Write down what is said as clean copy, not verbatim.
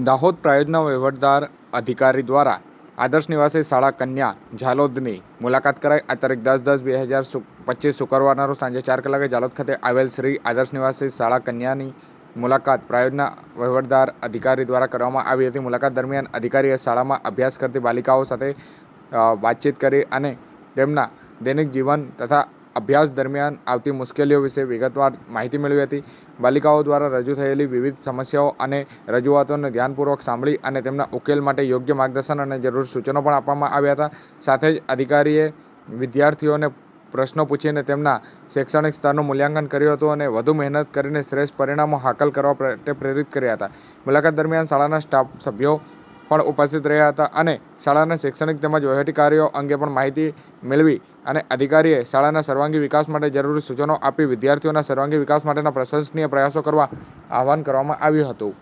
દાહોદ પ્રાયોજના વહીવટદાર અધિકારી દ્વારા આદર્શ નિવાસી શાળા કન્યા ઝાલોદની મુલાકાત કરાઈ. આ તારીખ 10/10/2025 શુક્રવારના રોજ સાંજે 4 કલાકે ઝાલોદ ખાતે આવેલ શ્રી આદર્શ નિવાસી શાળા કન્યાની મુલાકાત પ્રાયોજના વહીવટદાર અધિકારી દ્વારા કરવામાં આવી હતી. મુલાકાત દરમિયાન અધિકારીએ શાળામાં અભ્યાસ કરતી બાલિકાઓ સાથે વાતચીત કરી અને તેમના દૈનિક જીવન તથા અભ્યાસ દરમિયાન આવતી મુશ્કેલીઓ વિશે વિગતવાર માહિતી મેળવી હતી. બાલિકાઓ દ્વારા રજૂ થયેલી વિવિધ સમસ્યાઓ અને રજૂઆતોને ધ્યાનપૂર્વક સાંભળી અને તેમના ઉકેલ માટે યોગ્ય માર્ગદર્શન અને જરૂરી સૂચનો પણ આપવામાં આવ્યા હતા. સાથે જ અધિકારીએ વિદ્યાર્થીઓને પ્રશ્નો પૂછીને તેમના શૈક્ષણિક સ્તરનું મૂલ્યાંકન કર્યું હતું અને વધુ મહેનત કરીને શ્રેષ્ઠ પરિણામો હાંસલ કરવા માટે પ્રેરિત કર્યા હતા. મુલાકાત દરમિયાન શાળાના સ્ટાફ સભ્યો પણ ઉપસ્થિત રહ્યા હતા અને શાળાના શૈક્ષણિક તેમજ વહીવટી કાર્યો અંગે પણ માહિતી મેળવી અને અધિકારીએ શાળાના સર્વાંગી વિકાસ માટે જરૂરી સૂચનો આપી વિદ્યાર્થીઓના સર્વાંગી વિકાસ માટેના પ્રશંસનીય પ્રયાસો કરવા આહવાન કરવામાં આવ્યું હતું.